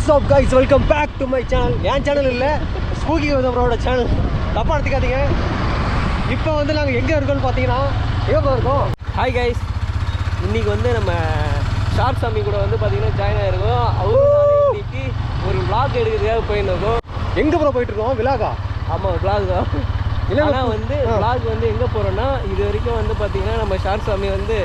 Watts up guys, welcome back to my channel. என் channel இல்லை, Spooky கௌதமரோட சேனல். தப்பாக எடுத்துக்காதீங்க. இப்போ வந்து நாங்கள் எங்கே இருக்கோம்னு பார்த்தீங்கன்னா எங்கே இருக்கோம். ஹாய் கைஸ், இன்றைக்கி வந்து நம்ம ஷார்ட் சாமி கூட வந்து பார்த்தீங்கன்னா ஜாயின் ஆகிருக்கோம். அவரும் இன்னைக்கு ஒரு vlog எடுக்கிறதுக்காக போயிருந்தோம். எங்கே ப்ரோ போயிட்டுருக்கோம்? விலாகா? ஆமாம், vlog தான். ஆனால் வந்து vlog வந்து எங்கே போகிறோன்னா, இது வரைக்கும் வந்து பார்த்தீங்கன்னா நம்ம ஷார்ட் சாமி வந்து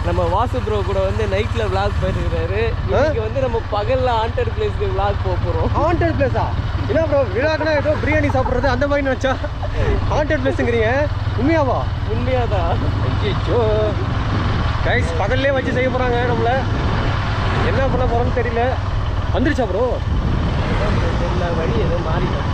நம்ம வாசு ப்ரோ கூட வந்து நைட்டில் vlog போயிருக்கிறாரு. இன்னைக்கு வந்து நம்ம பகலில் ஹாண்டட் பிளேஸ்க்கு vlog போக போகிறோம். ஹாண்டட் பிளேஸா? என்ன ப்ரோ, விலாக்னா ஏதோ பிரியாணி சாப்பிட்றது அந்த மாதிரி நினச்சா ஹாண்டட் பிளேஸுங்கிறீங்க. உண்மையாவா? உண்மையாக தான். ஐயோ கைஸ், பகல்லே வச்சு செய்ய போகிறாங்க நம்மளை. என்ன பண்ண போகிறோம்னு தெரியல. வந்துருச்சா ப்ரோ? எல்லா வழி ஏதோ மாறிட்டோம்.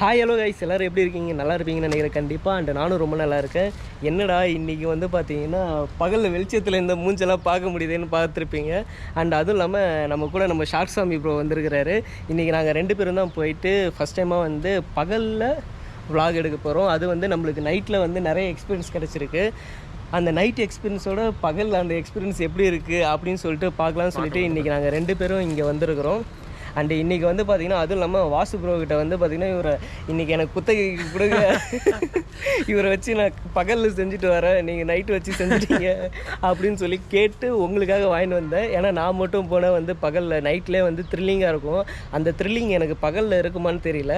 ஹாய், ஹலோ கைஸ், எல்லோரும் எப்படி இருக்கீங்க? நல்லா இருப்பீங்கன்னு நினைக்கிறேன் கண்டிப்பாக. அண்ட் நானும் ரொம்ப நல்லா இருக்கேன். என்னடா இன்றைக்கி வந்து பார்த்தீங்கன்னா பகலில் வெளிச்சத்தில் இந்த மூஞ்செல்லாம் பார்க்க முடியுதுன்னு பார்த்துருப்பீங்க. அண்ட் அதுவும் இல்லாமல் நம்ம கூட நம்ம ஷார்ட் சாமி ப்ரோ வந்திருக்கிறாரு. இன்றைக்கி நாங்கள் 2 பேரும் தான் போயிட்டு ஃபஸ்ட் டைமாக வந்து பகலில் vlog எடுக்க போகிறோம். அது வந்து நம்மளுக்கு நைட்டில் வந்து நிறைய எக்ஸ்பீரியன்ஸ் கிடச்சிருக்கு. அந்த நைட் எக்ஸ்பீரியன்ஸோட பகலில் அந்த எக்ஸ்பீரியன்ஸ் எப்படி இருக்குது அப்படின்னு சொல்லிட்டு பார்க்கலான்னு சொல்லிட்டு இன்றைக்கி நாங்கள் 2 பேரும் இங்கே வந்திருக்கிறோம். அண்டு இன்றைக்கி வந்து பார்த்திங்கன்னா அதுவும் இல்லாமல் வாசு ப்ரோ கிட்ட வந்து பார்த்திங்கன்னா இவரை இன்றைக்கி எனக்கு குத்தகைக்கு கொடுங்க, இவரை வச்சு நான் பகலில் செஞ்சுட்டு வரேன், நீங்கள் நைட்டு வச்சு செஞ்சுட்டீங்க அப்படின்னு சொல்லி கேட்டு உங்களுக்காக வாங்கிட்டு வந்தேன். ஏன்னா நான் மட்டும் போனால் வந்து பகலில் நைட்லேயே வந்து த்ரில்லிங்காக இருக்கும். அந்த த்ரில்லிங் எனக்கு பகலில் இருக்குமான்னு தெரியல.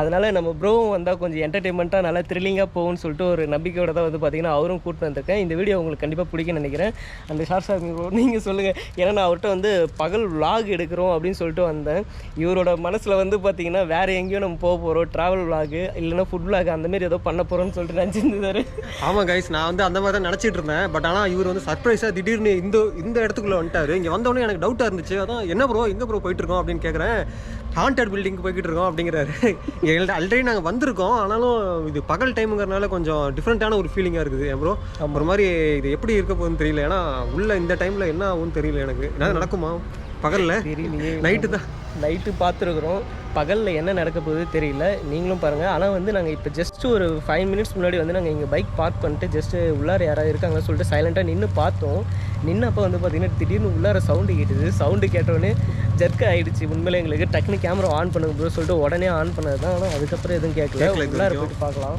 அதனால் நம்ம ப்ரோவும் வந்தால் கொஞ்சம் என்டர்டெயின்மெண்ட்டாக நல்லா த்ரில்லிங்காக போகும்னு சொல்லிட்டு ஒரு நம்பிக்கையோட தான் வந்து பார்த்திங்கன்னா அவரும் கூப்பிட்டு வந்திருக்கேன். இந்த வீடியோ உங்களுக்கு கண்டிப்பாக பிடிக்கும்னு நினைக்கிறேன். அந்த ஷார்ட் சாமி ப்ரோ நீங்கள் சொல்லுங்கள். ஏன்னா நான் அவர்கிட்ட வந்து பகல் vlog எடுக்கிறோம் அப்படின்னு சொல்லிட்டு வந்தேன். இவரோட மனசில் வந்து பார்த்தீங்கன்னா வேறு எங்கேயும் நம்ம போக போகிறோம், ட்ராவல் vlog இல்லைன்னா ஃபுட் vlog அந்தமாரி ஏதோ பண்ண போகிறோம்னு சொல்லிட்டு நினச்சிருந்தாரு. ஆமாம் கைஸ், நான் வந்து அந்த மாதிரி தான் நினச்சிட்டு இருந்தேன். பட் ஆனால் இவர் வந்து சர்ப்ரைஸாக திடீர்னு இந்த இடத்துக்குள்ளே வந்துட்டார். இங்கே வந்தோடனே எனக்கு டவுட்டாக இருந்துச்சு. அதான் என்ன ப்ரோ, எங்கே ப்ரோ போயிட்டுருக்கோம் அப்படின்னு கேட்குறேன். ஹாண்டட் பில்டிங்க்கு போய்கிட்டு இருக்கோம் அப்படிங்கிறாரு. எங்கள்கிட்ட ஆல்ரெடி நாங்கள் வந்திருக்கோம், ஆனாலும் இது பகல் டைமுங்கிறனால கொஞ்சம் டிஃப்ரெண்ட்டான ஒரு ஃபீலிங்காக இருக்குது. ஏன் ப்ரோ, ஒரு மாதிரி இது எப்படி இருக்க போகுதுன்னு தெரியல. ஏன்னா உள்ள இந்த டைமில் என்ன ஆகும்னு தெரியல. எனக்கு என்ன நடக்குமா பகலில்? தெரியலையே, நைட்டு பார்த்துருக்குறோம். பகலில் என்ன நடக்க போகுது தெரியல, நீங்களும் பாருங்கள். ஆனால் வந்து நாங்கள் இப்போ ஜஸ்ட் ஒரு 5 மினிட்ஸ் முன்னாடி வந்து நாங்கள் இங்கே பைக் பார்க் பண்ணிட்டு ஜஸ்ட்டு உள்ளார யாராவது இருக்காங்கன்னு சொல்லிட்டு சைலண்ட்டாக நின்று பார்த்தோம். நின்னப்போ வந்து பார்த்திங்கன்னா திடீர்னு உள்ளார சவுண்டு கேட்டுது. சவுண்டு கேட்டோடனே ஜர்க்கு ஆகிடுச்சு. உண்மையிலே எங்களுக்கு டக்குனு கேமரா ஆன் பண்ணுங்க ப்ரோ சொல்லிட்டு உடனே ஆன் பண்ணது தான். ஆனால் அதுக்கப்புறம் எதுவும் கேட்கல. உள்ளார போய்ட்டு பார்க்கலாம்.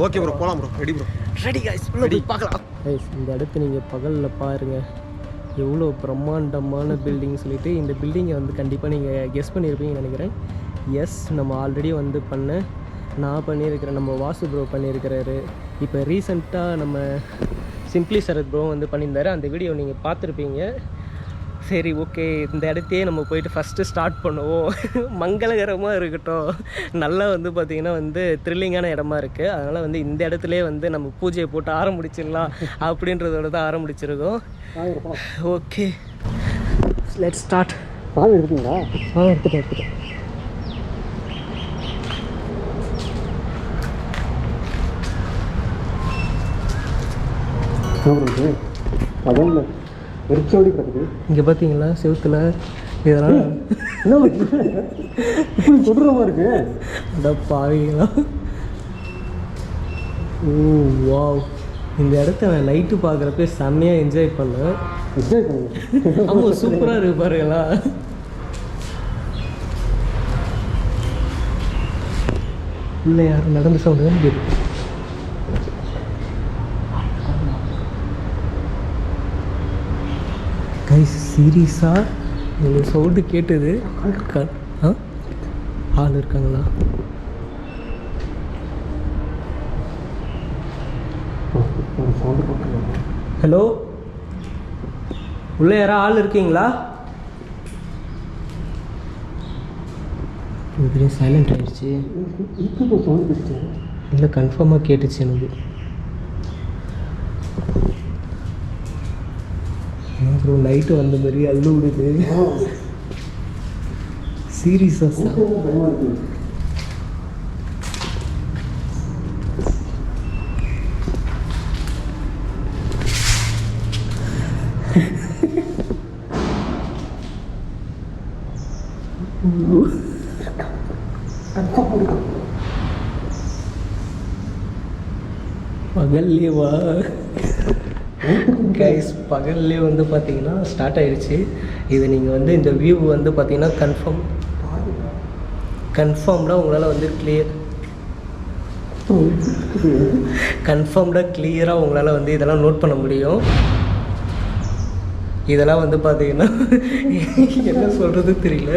ஓகே ப்ரோ, போகலாம் bro. Ready bro? Ready guys, ready, பார்க்கலாம். கைஸ், இந்த இடத்த நீங்கள் பகலில் பாருங்கள், எவ்வளோ பிரம்மாண்டமான பில்டிங் சொல்லிட்டு. இந்த பில்டிங்கை வந்து கண்டிப்பாக நீங்கள் கெஸ் பண்ணியிருப்பீங்கன்னு நினைக்கிறேன். எஸ், நம்ம ஆல்ரெடி வந்து நான் பண்ணியிருக்கிறேன், நம்ம வாசு ப்ரோ பண்ணியிருக்கிறாரு. இப்போ ரீசெண்டாக நம்ம சிம்பிளி சரத் ப்ரோ வந்து பண்ணியிருந்தாரு. அந்த வீடியோ நீங்கள் பார்த்துருப்பீங்க. சரி, ஓகே, இந்த இடத்தையே நம்ம போயிட்டு ஃபஸ்ட்டு ஸ்டார்ட் பண்ணுவோம். மங்களகரமாக இருக்கட்டும், நல்லா வந்து பார்த்திங்கன்னா வந்து த்ரில்லிங்கான இடமா இருக்குது. அதனால் வந்து இந்த இடத்துலேயே வந்து நம்ம பூஜையை போட்டு ஆரம்பிச்சிடலாம் அப்படின்றதோட தான் ஆரம்பிச்சிருக்கோம். Okay, let's start. இருக்குங்களா? எடுத்துட்டேன். இங்கே பார்த்தீங்களா செவுத்துல இதெல்லாம் கொடூரமாக இருக்கு. பாவீங்களா? வாவ், இந்த இடத்த நான் நைட்டு பார்க்குறப்ப செம்மையாக என்ஜாய் பண்ணேன். ஆமாம், சூப்பராக இருக்கு பாருங்களா. இல்லை, யாரும் நடந்த சவுண்டு தான் கேட்கு. கைஸ், சீரியஸாக உங்களுக்கு சவுண்டு கேட்டது. ஆள் இருக்காங்களா? ஹலோ, உள்ளே யாரா ஆள் இருக்கீங்களா? இப்படியே சைலண்ட் ஆகிடுச்சு. இல்லை, கன்ஃபார்மாக கேட்டுச்சு எனக்கு. அப்புறம் லைட்டு வந்த மாதிரி அதில் விடுது. சீரியஸாக பகல்லே வா கைஸ், பகல்லே வந்து பார்த்தீங்கன்னா ஸ்டார்ட் ஆகிடுச்சு. இது நீங்கள் வந்து இந்த வியூ வந்து பார்த்தீங்கன்னா கன்ஃபார்ம் கன்ஃபார்ம்டாக உங்களால் வந்து கிளியராக உங்களால் வந்து இதெல்லாம் நோட் பண்ண முடியும். இதெல்லாம் வந்து பார்த்தீங்கன்னா என்ன சொல்கிறது தெரியல.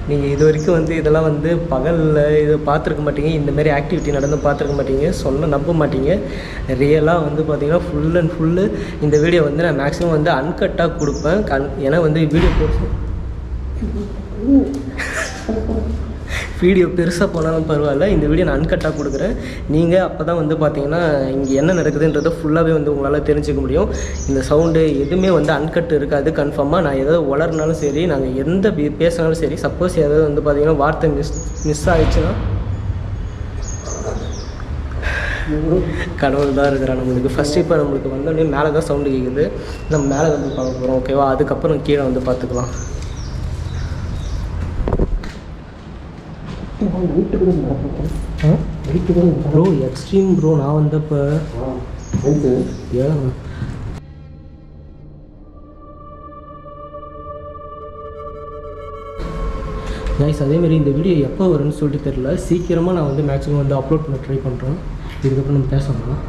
நீங்கள் இது வரைக்கும் வந்து இதெல்லாம் வந்து பகலில் இது பார்த்துருக்க மாட்டீங்க, இந்தமாரி ஆக்டிவிட்டி நடந்து பார்த்துருக்க மாட்டீங்க, சொன்ன நம்ப மாட்டீங்க. ரியலாக வந்து பார்த்தீங்கன்னா ஃபுல் அண்ட் ஃபுல்லு இந்த வீடியோ வந்து நான் மேக்ஸிமம் வந்து அன்கட்டாக கொடுப்பேன். ஏன்னா வந்து வீடியோ பெருசாக போனாலும் பரவாயில்ல, இந்த வீடியோ நான் அன்கட்டாக கொடுக்குறேன். நீங்கள் அப்போ தான் வந்து பார்த்தீங்கன்னா இங்கே என்ன நடக்குதுன்றதை ஃபுல்லாகவே வந்து உங்களால் தெரிஞ்சுக்க முடியும். இந்த சவுண்டு எதுவுமே வந்து அன்கட் இருக்காது கன்ஃபார்மாக. நான் ஏதாவது வளர்னாலும் சரி, நாங்கள் எந்த பேசினாலும் சரி, சப்போஸ் ஏதாவது வந்து பார்த்தீங்கன்னா வார்த்தை மிஸ் ஆகிடுச்சுன்னா கடவுள் தான் இருக்கிறான் நம்மளுக்கு. ஃபஸ்ட்டு இப்போ நம்மளுக்கு வந்தோடனே மேலே தான் சவுண்டு கேட்குது, நம்ம மேலே வந்து பார்க்க போகிறோம். ஓகேவா? அதுக்கப்புறம் கீழே வந்து பார்த்துக்கலாம். Bro extreme bro. நான் வந்தப்போ கைஸ் அதேமாரி இந்த வீடியோ எப்போ வரும்னு சொல்லிட்டு தெரியல. சீக்கிரமாக நான் வந்து மேக்ஸிமம் வந்து அப்லோட் பண்ண ட்ரை பண்ணுறேன். இதுக்கப்புறம் நம்ம பேசணும்,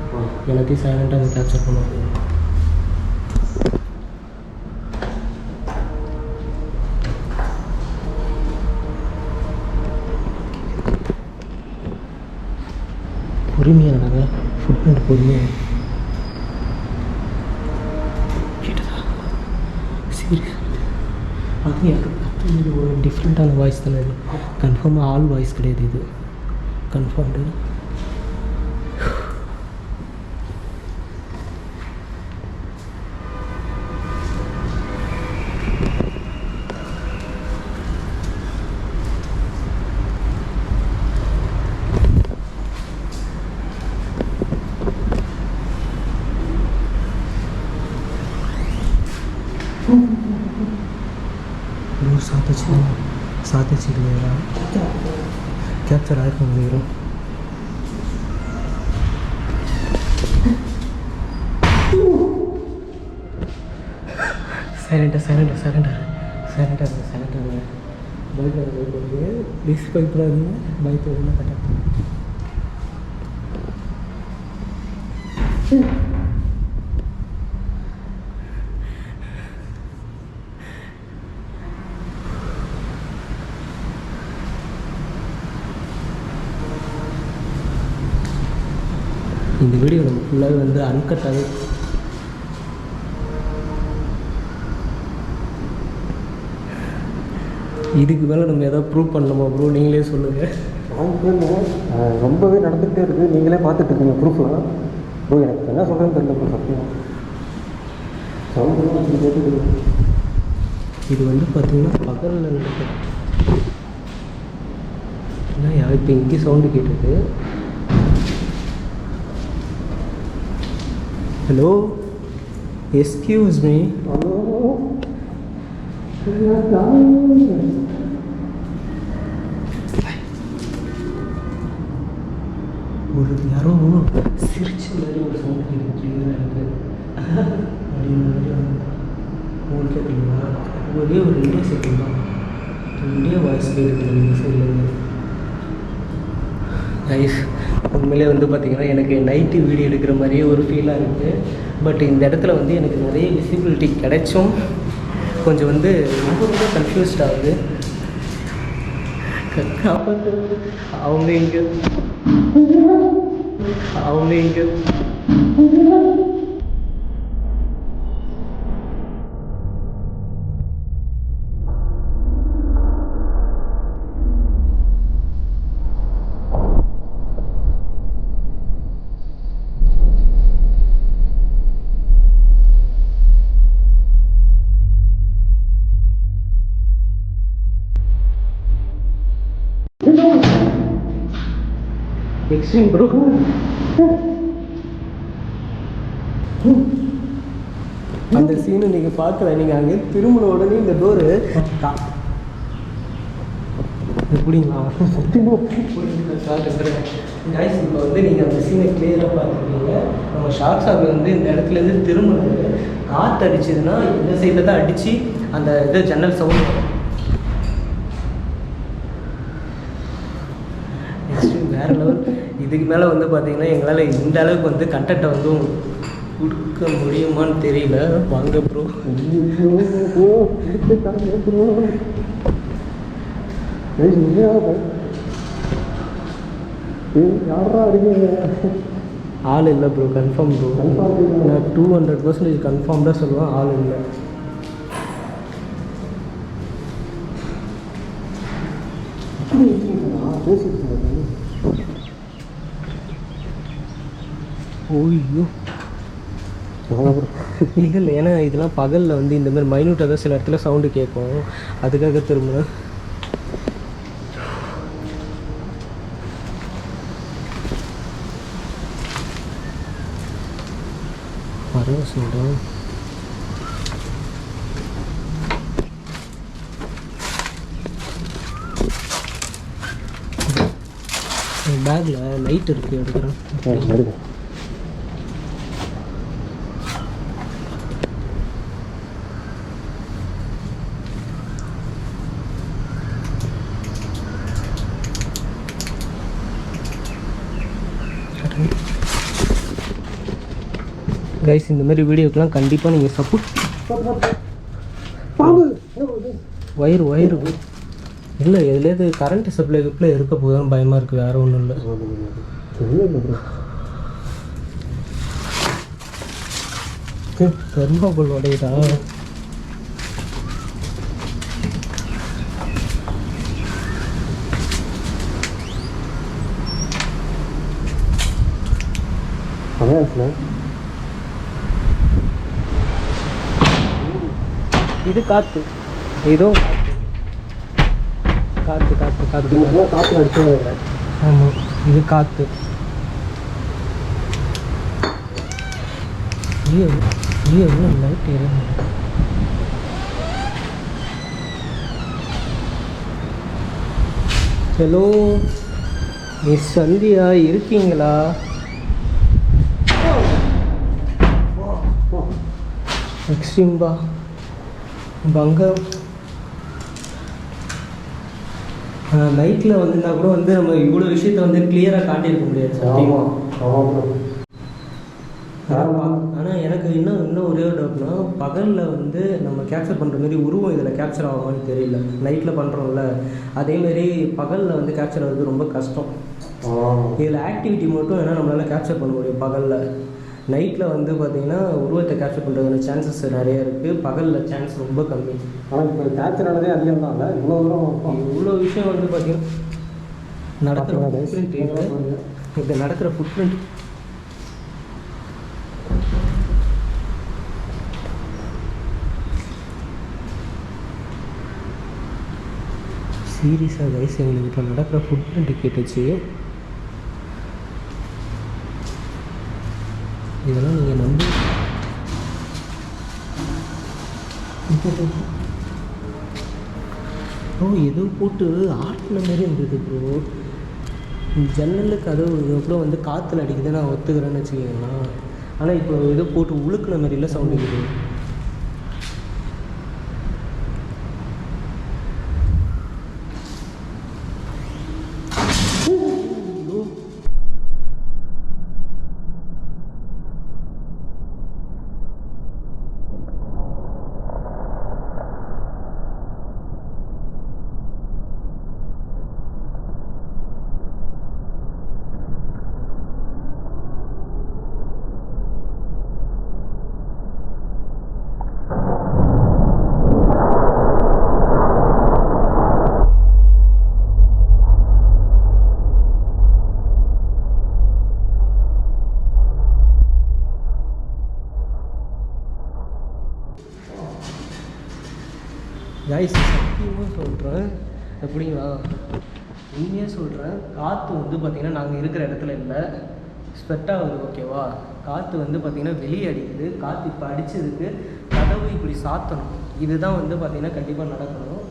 எல்லாத்தையும் சைலண்ட்டாக வந்து கேப்சர் பண்ணுவோம். பொறுமையாக நடங்க, ஃபுட் பிரிண்ட் பொறுமையாக கேட்டதா சீரியஸ். அது இது ஒரு டிஃப்ரெண்ட்டான வாய்ஸ் தானே. இது கன்ஃபார்மாக ஆல் வாய்ஸ் கிடையாது, இது கன்ஃபார்ம்டு. साथ ही सीख लेगा कैप्चर आया कौन ले रहा साइलेंट बाइक प्लीज बाइक पर बाइक कटा இந்த வீடியோ நம்ம ஃபுல்லாகவே வந்து அன்கட்டாகவே இதுக்கு மேலே நம்ம எதாவது ப்ரூவ் பண்ணணுமா ப்ரூ? நீங்களே சொல்லுங்கள். ரொம்பவே நடந்துகிட்டே இருக்குது, நீங்களே பார்த்துட்டு இருக்கீங்க ப்ரூஃப்லாம். ப்ரோ எனக்கு என்ன சொல்கிறேன்னு தெரியல ப்ரோ, சத்தியம் சவுண்ட். இது வந்து பார்த்தீங்கன்னா பகலில் நடக்குது. ஏன்னா இப்போ இங்கே சவுண்டு கேட்டுது. Hello, excuse me. ஒரு யாரோ சிரிச்ச மாதிரி ஒரு சவுண்ட் கேட்குது எனக்கு. உங்களுக்கு கேட்குறீங்களா? ஒரே ஒரு 2 செகண்ட் தான், 2 வாய்ஸ் கேட்குது நீங்கள் சைட்லேருந்து. கைஸ் உண்மையிலே வந்து பார்த்திங்கன்னா எனக்கு நைட்டு வீடியோ எடுக்கிற மாதிரியே ஒரு ஃபீலாக இருக்குது. பட் இந்த இடத்துல வந்து எனக்கு நிறைய விசிபிலிட்டி கிடைச்சும் கொஞ்சம் வந்து ரொம்ப கன்ஃபியூஸ்ட் ஆகுது. அவங்க இங்கே எக்ஸ்ட்ரீம் ப்ரோ. அந்த சீனை நீங்கள் பார்க்கல, நீங்கள் அங்கே திரும்பின உடனே இந்த டோரு எப்படிங்களா கைஸ். இப்போ வந்து நீங்கள் அந்த சீனை கிளியராக பார்த்துருக்கீங்க. நம்ம ஷார்ட் ஷாப்பில் வந்து இந்த இடத்துலேருந்து திரும்பினது காற்று அடிச்சதுன்னா இந்த சைடில் தான் அடித்து அந்த இது ஜன்னல் சவுண்ட். இதுக்கு மேலே வந்து பார்த்தீங்கன்னா எங்களால் இந்த அளவுக்கு வந்து கண்டென்ட்டை வந்து கொடுக்க முடியுமான்னு தெரியல. வாங்க ப்ரோ. ஆள் இல்லை ப்ரோ, கன்ஃபார்ம் ப்ரோ. நான் 200% கன்ஃபார்ம்டாக சொல்லுவேன், ஆள் இல்லை. ஓய்யோ இல்லை இல்லை, ஏன்னா இதெல்லாம் பகலில் வந்து இந்தமாதிரி மைன்யூட்டாக தான் சில இடத்துல சவுண்டு கேட்கும், அதுக்காக திரும்ப பரவாயில்ல சொல்கிறேன். பேக்கில் லைட் இருக்குது, எடுக்கிறேன். கைஸ், இந்த மாதிரி வீடியோக்கெலாம் கண்டிப்பாக நீங்கள் சப்போர்ட். வயிறு இல்லை, எதுலேயாது கரண்ட் சப்ளை இருக்க போதும் பயமாக இருக்குது, வேறு ஒன்றும் இல்லை. தெர்மாகோல் உடையதா? இது காற்று, ஏதோ காற்று காற்று காற்று காற்று அடிச்சு. ஆமாம், இது காற்று. எவ்வளோ லைட் எரியும். ஹலோ மிஸ் சந்தியா, இருக்கீங்களா? எக்ஸ்ட்ரீம்பா பங்கம் நைட்டில் வந்திருந்தா கூட வந்து நம்ம இவ்வளோ விஷயத்த வந்து கிளியராக காட்டியிருக்க முடியாது. ஆனால் எனக்கு இன்னும் ஒரே ஒரு டவுட்னா, பகலில் வந்து நம்ம கேப்சர் பண்ணுற மாதிரி உருவம் இதில் கேப்சர் ஆகுமான்னு தெரியல. நைட்டில் பண்ணுறோம்ல, அதேமாரி பகலில் வந்து கேப்சர் ஆகுறது ரொம்ப கஷ்டம். இதில் ஆக்டிவிட்டி மட்டும் வேணால் நம்மளால் கேப்சர் பண்ண முடியும் பகலில். நைட்டில் வந்து பார்த்திங்கன்னா உருவத்தை கேப்சர் பண்ணுறதுக்கான சான்சஸ் நிறைய இருக்குது, பகலில் சான்ஸ் ரொம்ப கம்மி. ஆனால் இப்போ கேப்சர் ஆனதே அதிகம் தான் இல்லை, இவ்வளோ விஷயம் வந்து பார்த்திங்கன்னா நடக்கிற ஃபுட்பிரிண்ட். இது நடக்கிற ஃபுட்பிரிண்ட் சீரியஸாக கைஸ், எங்களுக்கு இப்போ நடக்கிற ஃபுட்பிரிண்ட் கேட்டுச்சு. இதெல்லாம் நீங்கள் நம்பி ஏதோ போட்டு ஆட்டின மாதிரி இருந்தது ப்ரோ. ஜன்னல் கதவு எவ்வளோ வந்து காற்றுல அடிக்குது, நான் ஒத்துக்கிறேன்னு வச்சுக்கிங்களா. ஆனால் இப்போ ஏதோ போட்டு உழுக்கின மாதிரிலாம் சவுண்ட் இருக்குது. கைஸ், சத்தியமாக சொல்கிறேன், எப்படிங்களா உண்மையாக சொல்கிறேன், காற்று வந்து பார்த்திங்கன்னா நாங்கள் இருக்கிற இடத்துல இல்லை, ஸ்ப்ரெட் ஆகுது. ஓகேவா? காற்று வந்து பார்த்திங்கன்னா வெளியே அடிக்குது. காற்று இப்போ அடித்ததுக்கு கதவு இப்படி சாத்தணும். இதுதான் வந்து பார்த்திங்கன்னா கண்டிப்பாக நடக்கணும்.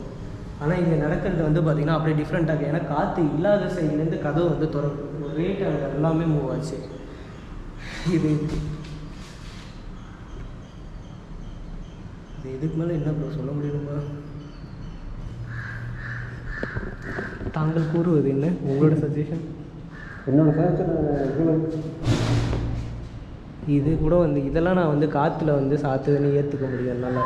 ஆனால் இங்கே நடக்கிறது வந்து பார்த்திங்கன்னா அப்படியே டிஃப்ரெண்ட்டாக. ஏன்னா காற்று இல்லாத சைட்லேருந்து கதவு வந்து திறக்கும், ரேட் அங்கே எல்லாமே மூவ் ஆச்சு. இது இதுக்கு மேலே என்ன ப்ரோ சொல்ல முடியுமா? தாங்கள் கூறுவது என்ன, உங்களோட சஜஷன்? என்னோட ஃபேஷன் இது கூட வந்து இதெல்லாம் நான் வந்து காற்றுல வந்து சாத்துதுன்னு ஏற்றுக்க முடியும் என்னால்.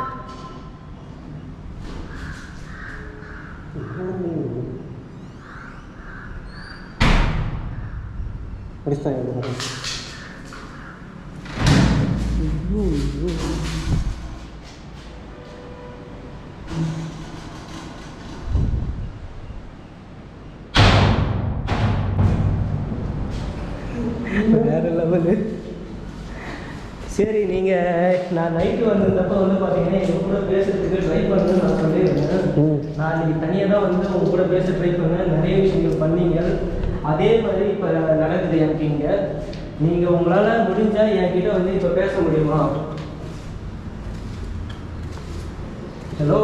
வேறு லெவலு. சரி, நீங்கள் நான் நைட்டு வந்திருந்தப்போ வந்து பார்த்தீங்கன்னா எங்கள் கூட பேசுகிறதுக்கு ட்ரை பண்ணுன்னு நான் சொல்லியிருந்தேன். நான் இன்றைக்கி தனியாக தான் வந்து உங்கள் கூட பேச ட்ரை பண்ணேன். நிறைய விஷயங்கள் பண்ணீங்க. அதே மாதிரி இப்போ நடக்குது எனக்கு இங்கே. நீங்கள் உங்களால் முடிஞ்சால் என்கிட்ட வந்து இப்போ பேச முடியுமா? ஹலோ,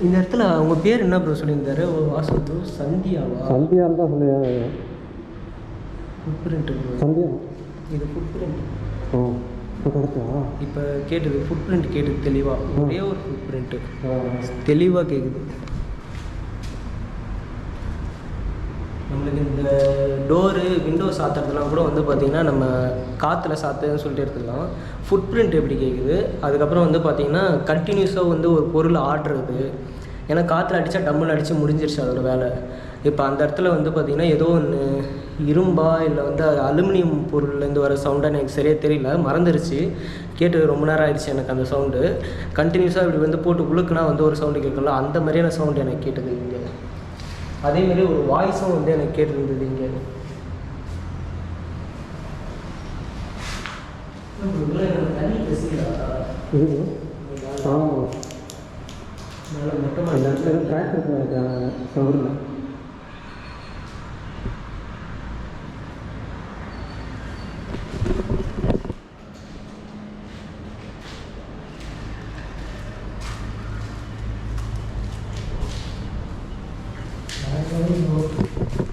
இந்த இடத்துல உங்கள் பேர் என்ன ப்ரோ சொல்லியிருந்தாரு? வாசத்து சந்தியாவா? சந்தியான்னு தான் சொல்லுங்க. ஃபுட் பிரிண்ட் சந்தியா, இது ஃபுட் பிரிண்ட். ஓ, இப்போ கேட்டுது ஃபுட் பிரிண்ட் கேட்டுது தெளிவாக. ஒரே ஒரு ஃபுட் பிரிண்ட்டு தெளிவாக கேட்குது. நம்மளுக்கு இந்த டோரு விண்டோ சாத்துறதுலாம் கூட வந்து பார்த்திங்கன்னா நம்ம காற்றுல சாத்துன்னு சொல்லிட்டு எடுத்துக்கலாம். ஃபுட் பிரிண்ட் எப்படி கேட்குது. அதுக்கப்புறம் வந்து பார்த்திங்கன்னா கண்டினியூஸாக வந்து ஒரு பொருள் ஆடுறது. ஏன்னா காற்றுல அடித்தா டம்முன்னு அடித்து முடிஞ்சிருச்சு அதோட வேலை. இப்போ அந்த இடத்துல வந்து பார்த்திங்கன்னா ஏதோ ஒன்று இரும்பா இல்லை வந்து அலுமினியம் பொருள்லேருந்து வர சவுண்டாக எனக்கு சரியாக தெரியல, மறந்துருச்சு. கேட்டு ரொம்ப நேரம் ஆயிடுச்சு எனக்கு அந்த சவுண்டு. கண்டினியூஸாக இப்படி வந்து போட்டு உழுக்குனா வந்து ஒரு சவுண்டு கேட்கல, அந்த மாதிரியான சவுண்டு எனக்கு கேட்டது இங்கே. அதேமாரி ஒரு வாய்ஸும் வந்து எனக்கு கேட்டுருந்தது இங்கே. தண்ணி பேசுகிறா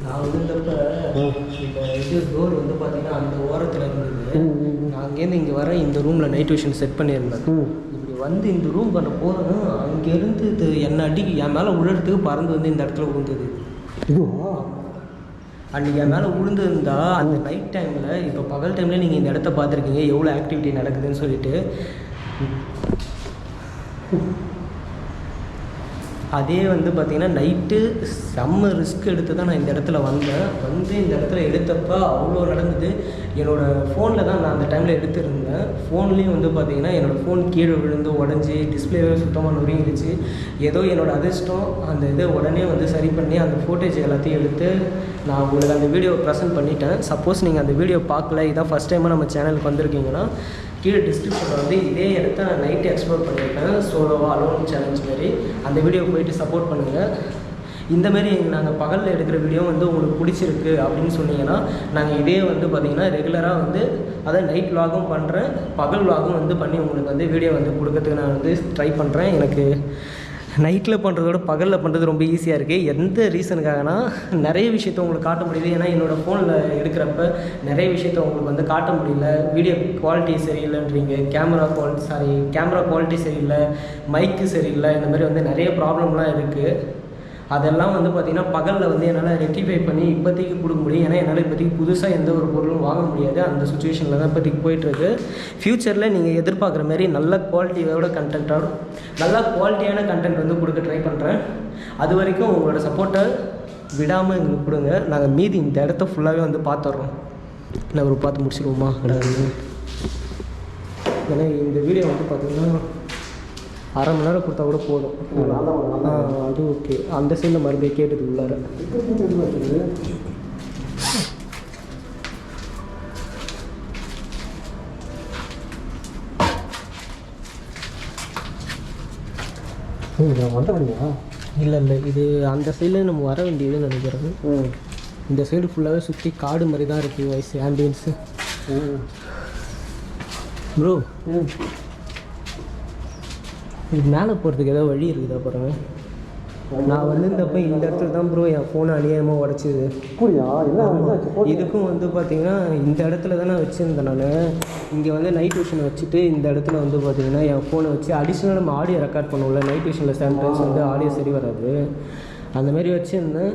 நான் விழுந்தப்ப இப்போ இது டோர் வந்து பார்த்தீங்கன்னா அந்த ஓரத்தில் இருந்தது. நான் அங்கேருந்து இங்கே வர இந்த ரூமில் நைட் விஷன் செட் பண்ணியிருந்தேன். இப்படி வந்து இந்த ரூம் பண்ண போகிறேன்னா அங்கேருந்து இது என்னை அடிக்கு என் மேலே விழுறதுக்கு பறந்து வந்து இந்த இடத்துல விழுந்தது. அன்றைக்கி என் மேலே விழுந்துருந்தா அந்த நைட் டைமில், இப்போ பகல் டைமில் நீங்கள் இந்த இடத்த பார்த்துருக்கீங்க எவ்வளோ ஆக்டிவிட்டி நடக்குதுன்னு சொல்லிட்டு. அதே வந்து பார்த்திங்கன்னா நைட்டு செம்ம ரிஸ்க் எடுத்து தான் நான் இந்த இடத்துல வந்தேன். வந்து இந்த இடத்துல எடுத்தப்போ அவ்வளோ நடந்தது. என்னோடய ஃபோனில் தான் நான் அந்த டைமில் எடுத்துருந்தேன். ஃபோன்லேயும் வந்து பார்த்திங்கன்னா என்னோடய ஃபோன் கீழே விழுந்து உடஞ்சி டிஸ்பிளேவே சுத்தமாக நொறுங்கிடுச்சு. ஏதோ என்னோடய அதிர்ஷ்டம் அந்த இதை உடனே வந்து சரி பண்ணி அந்த ஃபோட்டேஜ் எல்லாத்தையும் எடுத்து நான் உங்களுக்கு அந்த வீடியோவை ப்ரெசென்ட் பண்ணிட்டேன். சப்போஸ் நீங்கள் அந்த வீடியோ பார்க்கல, இதான் ஃபஸ்ட் டைமாக நம்ம சேனலுக்கு வந்திருக்கீங்கன்னா கீழே டிஸ்கிரிப்ஷனில் வந்து இதே இடத்த நான் நைட்டு எக்ஸ்ப்ளோர் பண்ணியிருக்கேன். சோலோவா அலோன் சேலஞ்ச் மாரி அந்த வீடியோ போயிட்டு சப்போர்ட் பண்ணுங்கள். இந்தமாரி நாங்கள் பகலில் எடுக்கிற வீடியோ வந்து உங்களுக்கு பிடிச்சிருக்கு அப்படின்னு சொன்னீங்கன்னா நாங்கள் இதே வந்து பார்த்திங்கன்னா ரெகுலராக வந்து அதை நைட் விலாகும் பண்ணுறேன், பகல் விலாகும் வந்து பண்ணி உங்களுக்கு வந்து வீடியோ வந்து கொடுக்கறதுக்கு நான் வந்து ட்ரை பண்ணுறேன். எனக்கு நைட்டில் பண்ணுறதோட பகலில் பண்ணுறது ரொம்ப ஈஸியாக இருக்குது. எந்த ரீசனுக்காகனா நிறைய விஷயத்த உங்களுக்கு காட்ட முடியுது. ஏன்னா என்னோடய ஃபோனில் எடுக்கிறப்ப நிறைய விஷயத்த உங்களுக்கு வந்து காட்ட முடியல. வீடியோ குவாலிட்டி சரியில்லைன்றீங்க, கேமரா குவாலிட்டி சரியில்லை, மைக்கு சரியில்லை, இந்த மாதிரி வந்து நிறைய ப்ராப்ளம்லாம் இருக்குது. அதெல்லாம் வந்து பார்த்திங்கன்னா பகலில் வந்து என்னால் ரெக்டிஃபை பண்ணி இப்போதைக்கு கொடுக்க முடியும். ஏன்னா என்னால் இப்போதைக்கு புதுசாக எந்த ஒரு பொருளும் வாங்க முடியாது. அந்த சுச்சுவேஷனில் தான் இப்போதைக்கு போயிட்டுருக்கு. ஃப்யூச்சரில் நீங்கள் எதிர்பார்க்குற மாதிரி நல்ல குவாலிட்டியோட நல்லா குவாலிட்டியான கண்டென்ட் வந்து கொடுக்க ட்ரை பண்ணுறேன். அது வரைக்கும் உங்களோட சப்போர்ட்டை விடாமல் எங்களுக்கு கொடுங்க. நாங்கள் மீதி இந்த இடத்த ஃபுல்லாகவே வந்து பார்த்துட்றோம். நான் ஒரு பார்த்து முடிச்சிடுவோமா? ஏன்னா இந்த வீடியோ வந்து பார்த்திங்கன்னா அரை மணி நேரம் கொடுத்தா கூட போதும். அது ஓகே. அந்த சைடில் மறுபடியும் கேட்டது உள்ளார இல்லை இது அந்த சைடில் நம்ம வர வேண்டியதுன்னு நினைக்கிறேன். இந்த சைடு ஃபுல்லாகவே சுற்றி காடு மாதிரி தான் இருக்குது. வயசு ஆம்பியன்ஸு ப்ரோ. இது மேலே போகிறதுக்கு ஏதாவது வழி இருக்குதா பாருங்க. நான் வந்திருந்தப்போ இந்த இடத்துல தான் ப்ரோ என் ஃபோனை அநியாயமாக உடச்சிது. இதுக்கும் வந்து பார்த்திங்கன்னா இந்த இடத்துல தான் நான் வச்சுருந்தேன். நான் இங்கே வந்து நைட் விஷனை வச்சுட்டு இந்த இடத்துல வந்து பார்த்திங்கன்னா என் ஃபோனை வச்சு அடிஷ்னலாக நம்ம ஆடியோ ரெக்கார்ட் பண்ணுவோம்ல. நைட் விஷனில் சம்டைம்ஸ் வந்து ஆடியோ சரி வராது. அந்தமாரி வச்சுருந்தேன்.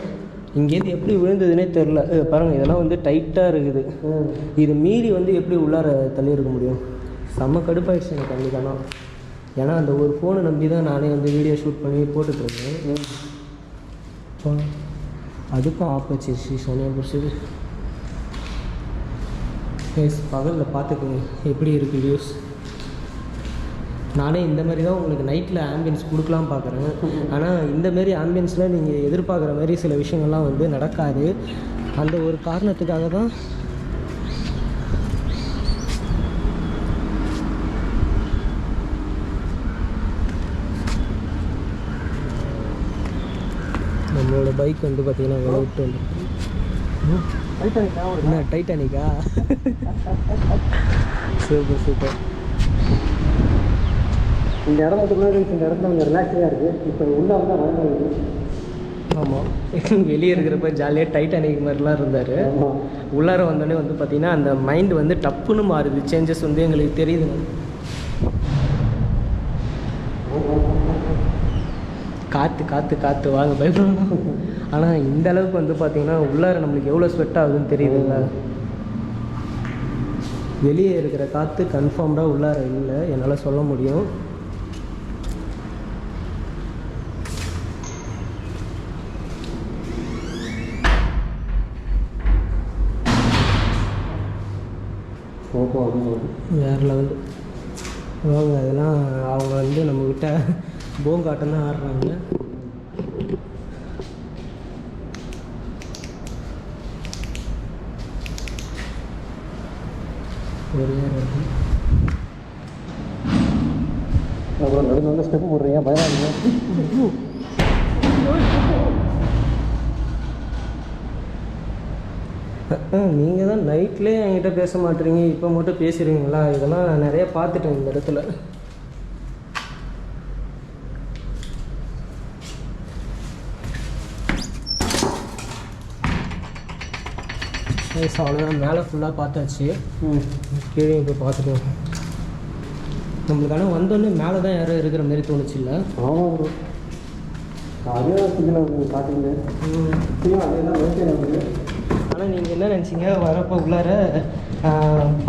இங்கேருந்து எப்படி விழுந்ததுன்னே தெரில. பாருங்கள், இதெல்லாம் வந்து டைட்டாக இருக்குது. இது மீறி வந்து எப்படி உள்ளார தள்ளி இருக்க முடியும்? செம்ம கடுப்பாயிடுச்சு எனக்கு அன்றைக்கானா. ஏன்னா அந்த ஒரு ஃபோனை நம்பி தான் நானே வந்து வீடியோ ஷூட் பண்ணி போட்டுட்ருக்கேன். அதுக்கும் ஆப் வச்சிருச்சு சோனியா பிடிச்சது. பகலில் பார்த்துக்கோங்க எப்படி இருக்குது வியூஸ். நானே இந்த மாதிரி தான் உங்களுக்கு நைட்டில் ஆம்பியன்ஸ் கொடுக்கலாம் பார்க்குறேன். ஆனால் இந்தமாரி ஆம்பியன்ஸில் நீங்கள் எதிர்பார்க்குற மாதிரி சில விஷயங்கள்லாம் வந்து நடக்காது. அந்த ஒரு காரணத்துக்காக தான் நம்மளோட பைக் வந்து பார்த்திங்கன்னா விட்டு வந்துருக்கு. என்ன டைட்டானிக்கா? Super super. இந்த இடம் இந்த இடத்துல கொஞ்சம் ரிலாக்ஸாக இருக்குது. இப்போ உள்ளே வந்து வளர்ந்து. ஆமாம், வெளியே இருக்கிறப்ப ஜாலியாக டைட்டானிக் மாதிரிலாம் இருந்தார். உள்ளார வந்தோடனே வந்து பார்த்திங்கன்னா அந்த மைண்டு வந்து டப்புன்னு மாறுது. சேஞ்சஸ் வந்து எங்களுக்கு தெரியுது. காற்று காற்று காற்று வாங்க பயப்படணும். ஆனால் இந்த அளவுக்கு வந்து பார்த்திங்கன்னா உள்ளார நம்மளுக்கு எவ்வளோ ஸ்வெட் ஆகுதுன்னு தெரியுதுங்களா? வெளியே இருக்கிற காற்று கன்ஃபார்ம்டாக உள்ளார இல்லை, என்னால் சொல்ல முடியும். வேறு லெவல் வாங்க. அதெல்லாம் அவங்க வந்து நம்மக்கிட்ட போங்காட்டம் தான் ஆடுறாங்க. அப்புறம் நடுவில் ஸ்டெப் போடுறீங்க, பயம். நீங்கள் தான் நைட்லேயே என்கிட்ட பேச மாட்டேறீங்க, இப்போ மட்டும் பேசுகிறீங்களா? இதெல்லாம் நான் நிறைய பார்த்துட்டேன் இந்த இடத்துல. அவ்வளோதான், மேலே ஃபுல்லாக பார்த்தாச்சு. கீழே இப்போ பார்த்துட்டோம். நம்மளுக்கான வந்தோடனே மேலே தான் யாரும் இருக்கிற மாதிரி தோணுச்சு இல்லை? ஆமாம் ப்ரோ, அதே காட்டுங்க. ஆனால் நீங்கள் என்ன நினச்சிங்க, வரப்போ உள்ளார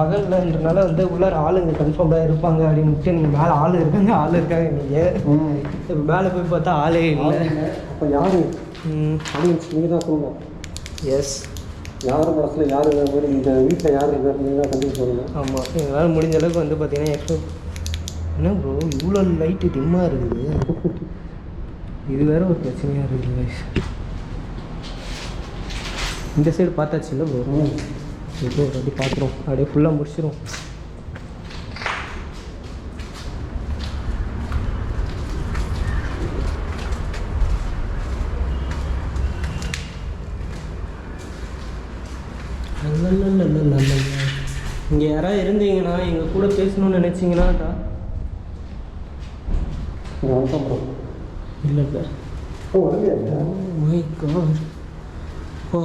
பகல்லன்றனால வந்து உள்ளார ஆளுங்க கன்ஃபார்மாக இருப்பாங்க அப்படின்ட்டு நீங்கள் மேலே ஆள் இருக்காங்க நீங்கள் இப்போ மேலே போய் பார்த்தா ஆளே இல்லை. அப்போ யார் ஆடியன்ஸ் நீங்கள் தான் சொல்லணும். எஸ், யார் மனசில் யார் மாதிரி இந்த வீட்டில் யார் நீங்கள் தான் கண்டிப்பாக சொல்லணும். ஆமாம், எங்களால் முடிஞ்ச அளவுக்கு வந்து பார்த்தீங்கன்னா என்ன ப்ரோ இவ்வளோ லைட்டு டிம்மாக இருக்குது. இது வேறு ஒரு பிரச்சனையாக இருக்குது. இந்த சைடு பார்த்தாச்சு இல்லை ப்ரோ? இப்போ ஒரு வாட்டி பார்த்துரும், அப்படியே ஃபுல்லாக முடிச்சிடும். இங்கே யாராவது இருந்தீங்கன்னா எங்கள் கூட பேசணும்னு நினச்சிங்கன்னாக்கா இல்லை இல்லை. My God. ஓ,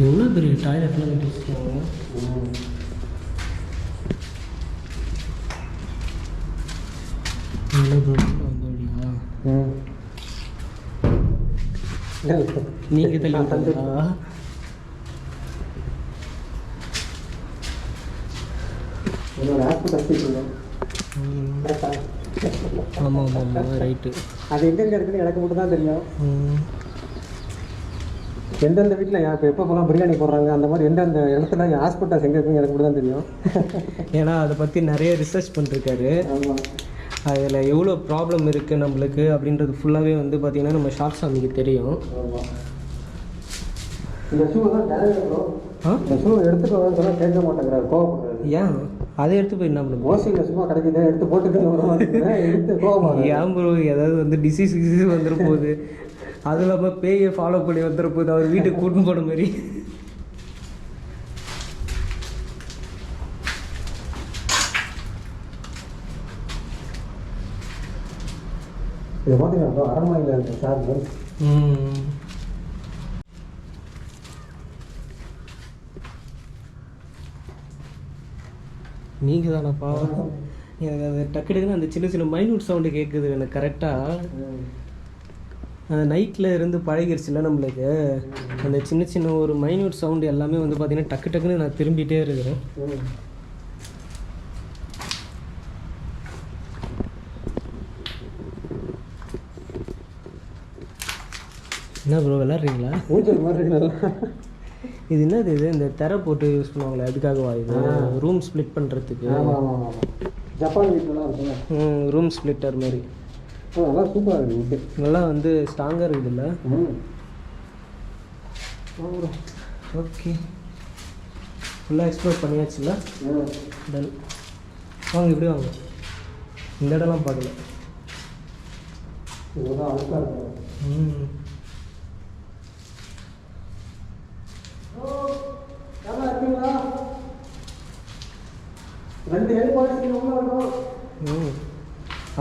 எவ்வளோ பெரிய டாய்லெட்லாம் கட்டி வச்சுருக்காங்க. நீங்கள் தள்ளி தந்துடா. ஆமாம் ஆமாம் ஆமாம், ரைட்டு. அது எங்கெங்கே இருக்குன்னு எனக்கு மட்டும் தான் தெரியும். எந்தெந்த வீட்டில் இப்போ எப்போ போனால் பிரியாணி போடுறாங்க அந்த மாதிரி எந்தெந்த இடத்துல ஹாஸ்பிட்டல்ஸ் எங்கே இருக்குன்னு எனக்கு மட்டும் தான் தெரியும். ஏன்னா அதை பற்றி நிறைய ரிசர்ச் பண்ணிருக்காரு. ஆமாம், அதில் எவ்வளோ ப்ராப்ளம் இருக்குது நம்மளுக்கு அப்படின்றது ஃபுல்லாகவே வந்து பார்த்திங்கன்னா நம்ம ஷார்ட் சாமிக்கு தெரியும். ஆமாம், இந்த ஷூ தான் இந்த ஷூ எடுத்துகிட்டு வரேன்னு சொன்னால் கேட்க மாட்டேங்கிறாரு, கோவப்படுறாரு. ஏன் அதை எடுத்து போய் என்ன பண்ணுங்க? மோஸ்ட்லி சும்மா கிடைக்குது எடுத்து போட்டுட்டு எடுத்து கோவம். ஏன் ப்ரோ ஏதாவது வந்து டிசீஸ் வந்துட போகுது, அதுவும் இல்லாமல் பேயை ஃபாலோ பண்ணி வந்துட போகுது அவர் வீட்டுக்கு கூட்டின்னு போன மாதிரி. இதை பார்த்தீங்கன்னா அரண்மனையில் இருக்க சார்ஜ் நீங்கள் தானப்பா? எனக்கு அது டக்கு டக்குன்னு அந்த சின்ன சின்ன மைன்யூட் சவுண்டு கேட்குது எனக்கு கரெக்டாக. அந்த நைட்டில் இருந்து பழகிருச்சுல நம்மளுக்கு. அந்த சின்ன சின்ன ஒரு மைன்யூட் சவுண்டு எல்லாமே வந்து பார்த்திங்கன்னா டக்கு டக்குன்னு நான் திரும்பிகிட்டே இருக்கிறேன். என்ன ப்ரோ விளாட்றீங்களா? இது என்னது? இது இந்த திரை போட்டு யூஸ் பண்ணுவாங்களே, அதுக்காகவா இது? ரூம் ஸ்ப்ளிட் பண்ணுறதுக்கு. ஜப்பான் வீட்டிலலாம் இருக்குல்ல, ரூம் ஸ்ப்ளிட்டர் மாதிரி. நல்லா சூப்பராக இருக்குது. நல்லா வந்து ஸ்ட்ராங்காக இருக்குது இல்லை? ஓகே, ஃபுல்லாக எக்ஸ்ப்ளோர் பண்ணியாச்சுல்ல? டன். வாங்க இப்படி வாங்க. இந்த இடம்லாம் பார்க்கல.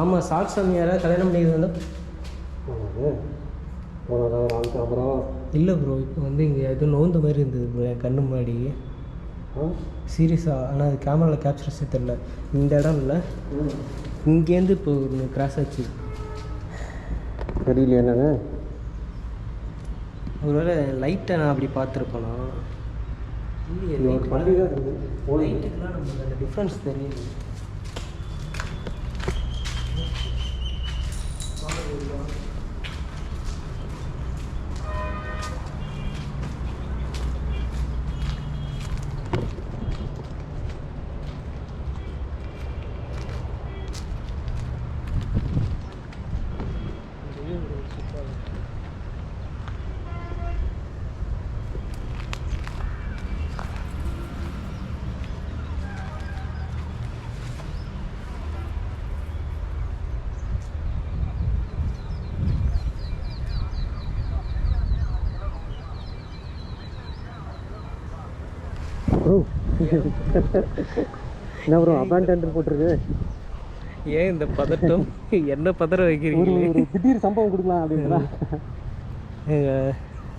ஆமாம், ஷார்ட் சாமி யாராவது கல்யாணம் பண்ணிக்கிறது வந்தால் இல்லை ப்ரோ. இப்போ வந்து இங்கே எதுவும் நோந்த மாதிரி இருந்தது ப்ரோ என் கண்ணு முன்னாடி. சீரியஸாக. ஆனால் அது கேமராவில் கேப்சர்ஸே தெரில. இந்த இடம் இல்லை, இங்கேருந்து இப்போ ஒன்று கிராஸ் ஆச்சு. தெரியல என்னன்னு. ஒருவேளை லைட்டை நான் அப்படி பார்த்துருப்பேனா? இல்லையே, லைட்டுக்கெலாம் நமக்கு அந்த டிஃப்ரென்ஸ் தெரியுது. ப்ரோ என்ன ப்ரோ அபாண்டன்ட் போட்டிருக்கு? ஏன் இந்த பதட்டம்? என்ன பதற வைக்கிறீங்க? ஒரு திடீர் சம்பவம் கொடுக்கலாம் அப்படின்னா.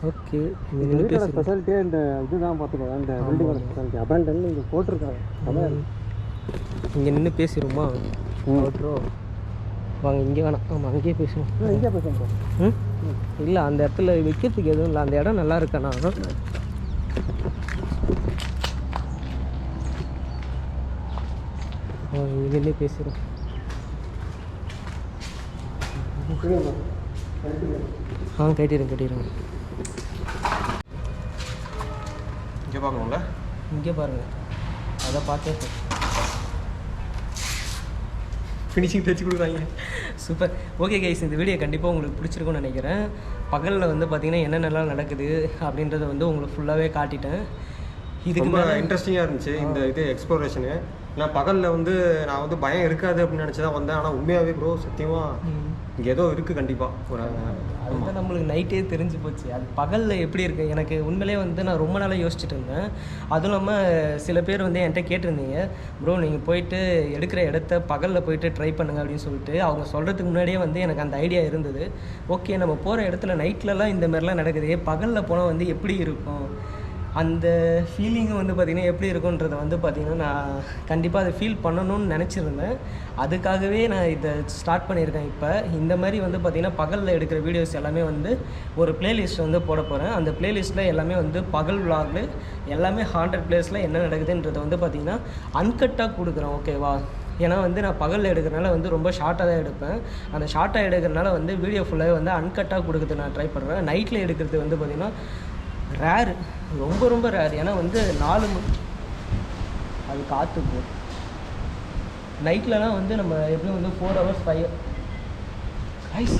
ஓகே, இந்த ஸ்பெஷாலிட்டியே இந்த இதுதான் பார்த்துக்கோ. இந்த பில்டிங்கோட ஸ்பெஷாலிட்டி அபாண்டன் இங்கே போட்டிருக்காங்க. அதான் இங்கே நின்று பேசிடுமா? ப்ரோ வாங்க, இங்கே வேணாம். ஆமாம், அங்கேயே பேசுவோம். இங்கே பேசுவோம். இல்லை, அந்த இடத்துல வைக்கிறதுக்கு எதுவும் இல்லை. அந்த இடம் நல்லா இருக்காண்ணா? இங்கே பேசுகிறோம். கட்டிடுங்க. இங்கே பார்க்கணும்ல? இங்கே பாருங்கள், அதை பார்த்தே ஃபினிஷிங் தைச்சி கொடுக்குறாங்க. சூப்பர். ஓகே கைஸ், இந்த வீடியோ கண்டிப்பாக உங்களுக்கு பிடிச்சிருக்கும்னு நினைக்கிறேன். பகலில் வந்து பார்த்திங்கன்னா என்னென்னலாம் நடக்குது அப்படின்றத வந்து உங்களுக்கு ஃபுல்லாகவே காட்டிட்டேன். இதுக்கு ரொம்ப இன்ட்ரெஸ்டிங்காக இருந்துச்சு இந்த இது எக்ஸ்ப்ளோரேஷனு. நான் பகலில் வந்து நான் வந்து பயம் இருக்காது அப்படின்னு நினச்சி தான் வந்தேன். ஆனால் உண்மையாகவே ப்ரோ சத்தியமாக இங்கே ஏதோ இருக்குது கண்டிப்பாக. ஒரு அதுதான் நம்மளுக்கு நைட்டே தெரிஞ்சு போச்சு. அது பகலில் எப்படி இருக்குது எனக்கு உண்மையிலே வந்து நான் ரொம்ப நாளாக யோசிச்சுட்டு இருந்தேன். அதுவும் இல்லாமல் சில பேர் வந்து என்கிட்ட கேட்டிருந்தீங்க, ப்ரோ நீங்கள் போயிட்டு எடுக்கிற இடத்த பகலில் போயிட்டு ட்ரை பண்ணுங்கள் அப்படின்னு சொல்லிட்டு. அவங்க சொல்கிறதுக்கு முன்னாடியே வந்து எனக்கு அந்த ஐடியா இருந்தது. ஓகே, நம்ம போகிற இடத்துல நைட்லலாம் இந்த மாதிரிலாம் நடக்குது, பகலில் போனால் வந்து எப்படி இருக்கும், அந்த ஃபீலிங்கு வந்து பார்த்திங்கன்னா எப்படி இருக்குன்றதை வந்து பார்த்திங்கன்னா நான் கண்டிப்பாக அதை ஃபீல் பண்ணணும்னு நினச்சிருந்தேன். அதுக்காகவே நான் இதை ஸ்டார்ட் பண்ணியிருக்கேன். இப்போ இந்த மாதிரி வந்து பார்த்திங்கன்னா பகலில் எடுக்கிற வீடியோஸ் எல்லாமே வந்து ஒரு ப்ளேலிஸ்ட் வந்து போட போகிறேன். அந்த ப்ளேலிஸ்ட்டில் எல்லாமே வந்து பகல் விலாகு எல்லாமே ஹாண்டட் பிளேஸில் என்ன நடக்குதுன்றதை வந்து பார்த்திங்கன்னா அன்கட்டாக கொடுக்குறேன். ஓகேவா? ஏன்னா வந்து நான் பகலில் எடுக்கிறனால வந்து ரொம்ப ஷார்ட்டாக தான் எடுப்பேன். அந்த ஷார்ட்டாக எடுக்கிறனால வந்து வீடியோ ஃபுல்லாகவே வந்து அன்கட்டாக கொடுக்குறது நான் ட்ரை பண்ணுறேன். நைட்டில் எடுக்கிறது வந்து பார்த்திங்கன்னா ரேரு, ரொம்ப ரொம்ப ரேர். ஏன்னா வந்து 4 அது காற்று போ நைட்லலாம் வந்து நம்ம எப்படியும் வந்து 4 hours 5 ஐஸ்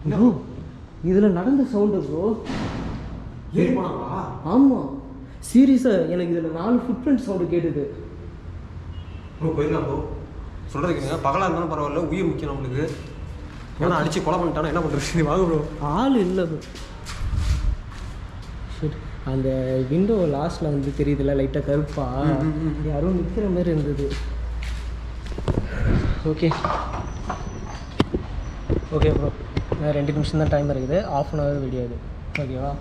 ப்ரோ. இதில் நடந்த சவுண்டு ப்ரோ. ஆமாம், சீரியஸாக எனக்கு இதில் 4 ஃபுட் பிரிண்ட் சவுண்டு கேட்டுது ப்ரோ. போயிடலாம் ப்ரோ, சொல்கிறதுக்குங்க பகலாக இருந்தாலும் பரவாயில்ல, உயிர் முக்கியம் நம்மளுக்கு. ஏன்னா அடிச்சு கொலை பண்ணிட்டானா என்ன பண்ணுறது? வாங்க ப்ரோ. ஆள் இல்லை ப்ரோ. சரி, அந்த விண்டோ லாஸ்ட்டில் வந்து தெரியுதுல்ல லைட்டாக கருப்பா, யாரும் நிற்கிற மாதிரி இருந்தது. ஓகே ஓகே ப்ரோ, 2 நிமிஷம் தான் டைம் இருக்குது. 1/2 hour வீடியோ இது. ஓகேவா?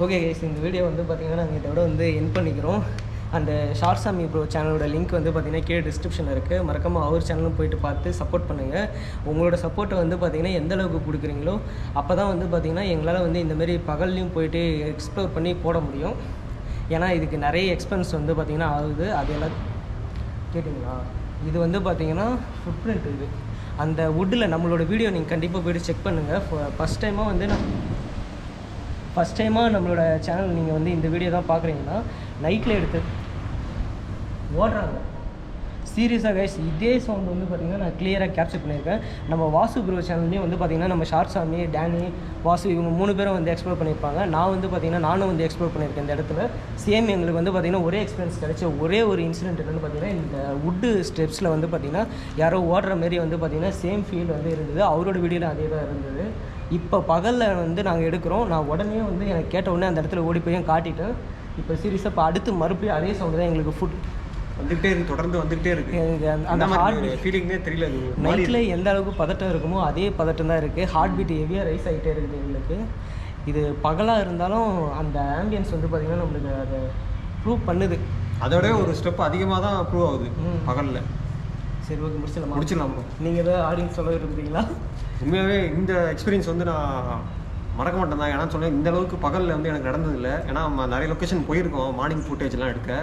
ஓகே கைஸ், இந்த வீடியோ வந்து பார்த்திங்கன்னா நாங்கள் இதோட வந்து என் பண்ணிக்கிறோம். அண்டு ஷார்ட்சாமி ப்ரோ சேனலோட லிங்க் வந்து பார்த்திங்கன்னா கீழே டிஸ்கிரிப்ஷனில் இருக்குது. மறக்காமல் அவர் சேனலும் போயிட்டு பார்த்து சப்போர்ட் பண்ணுங்கள். உங்களோட சப்போர்ட்டை வந்து பார்த்திங்கன்னா எந்த அளவுக்கு கொடுக்குறீங்களோ அப்போ தான் வந்து பார்த்திங்கன்னா எங்களால் வந்து இந்தமாரி பகல்லையும் போயிட்டு எக்ஸ்ப்ளோர் பண்ணி போட முடியும். ஏன்னா இதுக்கு நிறைய எக்ஸ்பென்ஸ் வந்து பார்த்திங்கன்னா ஆகுது. அது எல்லாம் கேட்டிங்களா? இது வந்து பார்த்திங்கன்னா ஃபுட் பிரிண்ட். இது அந்த வுட்டில் நம்மளோட வீடியோ நீங்கள் கண்டிப்பாக போய்ட்டு செக் பண்ணுங்கள். ஃபஸ்ட் டைமாக நம்மளோட சேனல் நீங்கள் வந்து இந்த வீடியோ தான் பார்க்குறீங்கன்னா நைட்டில் எடுத்து ஓடுறாங்க. சீரியஸாக கைஸ், இதே சவுண்ட் வந்து பார்த்திங்கன்னா நான் கிளியராக கேப்சர் பண்ணியிருக்கேன். நம்ம வாசு ப்ரோ சேனல்லையும் வந்து பார்த்திங்கன்னா நம்ம ஷார்ட்சாமி, டேனி, வாசு இவங்க 3 பேரும் வந்து எக்ஸ்ப்ளோர் பண்ணியிருப்பாங்க. நான் வந்து பார்த்திங்கன்னா நானும் வந்து எக்ஸ்ப்ளோர் பண்ணியிருக்கேன் இந்த இடத்துல. சேம் எங்களுக்கு வந்து பார்த்திங்கன்னா ஒரே எக்ஸ்பீரியன்ஸ் கிடைச்ச ஒரே ஒரு இன்சிடென்ட் என்னென்னு பார்த்திங்கன்னா இந்த வுட்டு ஸ்டெப்ஸில் வந்து பார்த்திங்கன்னா யாரோ ஓடுற மாரி வந்து பார்த்திங்கன்னா சேம் ஃபீல் வந்து இருந்தது. அவரோட வீடியோவில் அதே தான் இருந்தது. இப்போ பகலில் வந்து நாங்கள் எடுக்கிறோம். நான் உடனே வந்து எனக்கு கேட்ட உடனே அந்த இடத்துல ஓடி போய் காட்டிட்டேன். இப்போ சீரியஸாக இப்போ அடுத்து மறுபடியும் அதே சவுண்டு தான் எங்களுக்கு ஃபுட் வந்துகிட்டே இருக்குது, தொடர்ந்து வந்துகிட்டே இருக்குது. அந்த ஹார்ட் ஃபீலிங்கே தெரியல. நைட்டில் எந்த அளவுக்கு பதட்டம் இருக்குமோ அதே பதட்டம் தான் இருக்குது. ஹார்ட் பீட் ஹெவியாக ரைஸ் ஆகிட்டே இருக்குது எங்களுக்கு. இது பகலாக இருந்தாலும் அந்த ஆம்பியன்ஸ் வந்து பார்த்திங்கன்னா நம்மளுக்கு அதை ப்ரூவ் பண்ணுது. அதோட ஒரு ஸ்டெப் அதிகமாக தான் ப்ரூவ் ஆகுது பகலில். சரி, ஓகே, முடிச்சிடலாம். நீங்கள் ஏதாவது ஆடியன்ஸ் சொல்ல இருந்தீங்களா? உண்மையாகவே இந்த எக்ஸ்பீரியன்ஸ் வந்து நான் மறக்க மாட்டேன் தான். ஏன்னா சொன்னேன், இந்த அளவுக்கு பகலில் வந்து எனக்கு நடந்ததில்லை. ஏன்னா நம்ம நிறைய லொக்கேஷன் போயிருக்கோம் மார்னிங் ஃபுட்டேஜ்லாம் எடுக்க.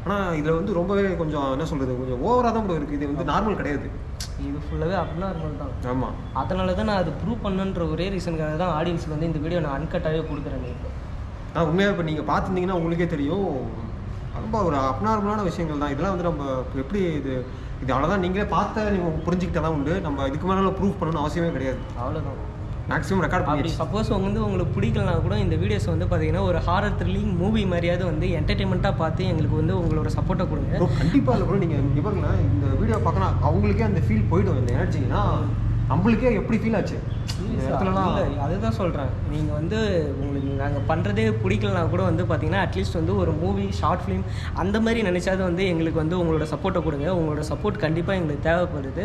ஆனால் இதில் வந்து ரொம்பவே கொஞ்சம் என்ன சொல்கிறது, கொஞ்சம் ஓவராக தான் இருக்குது. இது வந்து நார்மல் கிடையாது, இது ஃபுல்லாகவே அப்நார்மல் தான். ஆமாம், அதனால தான் நான் அது ப்ரூவ் பண்ணுன்ற ஒரே ரீசனுக்காக தான் ஆடியன்ஸுக்கு வந்து இந்த வீடியோ நான் அன்கட்டாகவே கொடுக்குறேன். இப்போ உண்மையாக இப்போ நீங்கள் பார்த்துருந்தீங்கன்னா உங்களுக்கே தெரியும், ரொம்ப ஒரு அப்நார்மலான விஷயங்கள் தான் இதெல்லாம். வந்து நம்ம எப்படி இது அவ்வளோதான், நீங்களே பார்த்த நீங்கள் புரிஞ்சுக்கிட்டே தான் உண்டு. நம்ம இதுக்கு மேலே ப்ரூவ் பண்ணணும்னு அவசியமே கிடையாது. அவ்வளோதான், மேக்ஸிமம் ரெக்கார்ட் பண்ணி. சப்போஸ் வந்து உங்களுக்கு பிடிக்கலனா கூட இந்த வீடியோஸ் வந்து பார்த்தீங்கன்னா ஒரு ஹாரர் த்ரில்லிங் மூவி மாதிரியாவது வந்து என்டர்டெயின்மெண்ட்டாக பார்த்து எங்களுக்கு வந்து உங்களோட சப்போர்ட்டை கொடுங்க. கண்டிப்பாக இல்லை கூட நீங்கள் இங்கே பாருங்களா, இந்த வீடியோ பார்க்கணும் அவங்களுக்கே அந்த ஃபீல் போய்டும். இந்த எனர்ஜினா நம்மளுக்கே எப்படி ஃபீல் ஆச்சு இடத்துலலாம். அதுதான் சொல்கிறேன், நீங்கள் வந்து உங்களுக்கு நாங்கள் பண்ணுறதே பிடிக்கலனா கூட வந்து பார்த்தீங்கன்னா அட்லீஸ்ட் வந்து ஒரு மூவி, ஷார்ட் ஃபிலிம் அந்த மாதிரி நினச்சாவது வந்து எங்களுக்கு வந்து உங்களோட சப்போர்ட்டை கொடுங்க. உங்களோட சப்போர்ட் கண்டிப்பாக எங்களுக்கு தேவைப்படுது.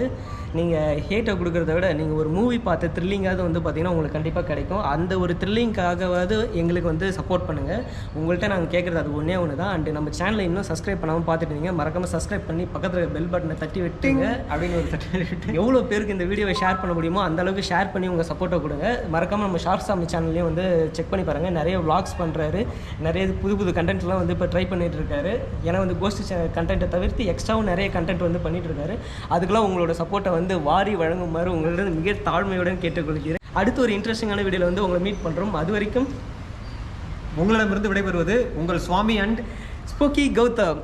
நீங்கள் ஹேட்டை கொடுக்குறத விட நீங்கள் ஒரு மூவி பார்த்து த்ரில்லிங்காவது வந்து பார்த்திங்கன்னா உங்களுக்கு கண்டிப்பாக கிடைக்கும். அந்த ஒரு த்ரில்லிங்காகவாவது எங்களுக்கு வந்து சப்போர்ட் பண்ணுங்கள். உங்கள்கிட்ட நாங்கள் கேட்குறது அது ஒன்று தான். அண்டு நம்ம சேனலை இன்னும் சப்ஸ்கிரைப் பண்ணாமல் பார்த்துட்டு இருந்தீங்க, மறக்காமல் சப்ஸ்கிரைப் பண்ணி பக்கத்தில் பெல் பட்டனை தட்டி விட்டுங்க அப்படின்னு ஒரு தட்டி. எவ்வளோ பேருக்கு இந்த வீடியோவை ஷேர் பண்ண முடியுமோ அந்த அளவுக்கு ஷேர் பண்ணி உங்கள் சப்போர்ட்டை கொடுங்க. மறக்காமல் நம்ம ஷார்ட்சாமி சேனல்லையும் வந்து செக் பண்ணி பாருங்கள். நிறைய விளாக்ஸ் பண்ணுறாரு, நிறைய புது கண்டென்ட்லாம் வந்து இப்போ ட்ரை பண்ணிகிட்டு இருக்காரு. ஏன்னா வந்து கோஸ்ட் கண்டென்ட்டை தவிர்த்து எக்ஸ்ட்ராவும் நிறைய கண்டென்ட் வந்து பண்ணிகிட்டு இருக்காரு. அதுக்கெல்லாம் உங்களோட சப்போர்ட்டை வந்து வாரி வழங்குமாறு உங்களிடம் மிக தாழ்மையுடன் கேட்டுக்கொள்கிறேன். அடுத்து ஒரு இன்ட்ரெஸ்டிங்கான வீடியோவில் வந்து உங்களை மீட் பண்ணுறோம். அது வரைக்கும் உங்களிடமிருந்து விடைபெறுவது உங்கள் சுவாமி அண்ட் ஸ்போக்கி கௌதம்.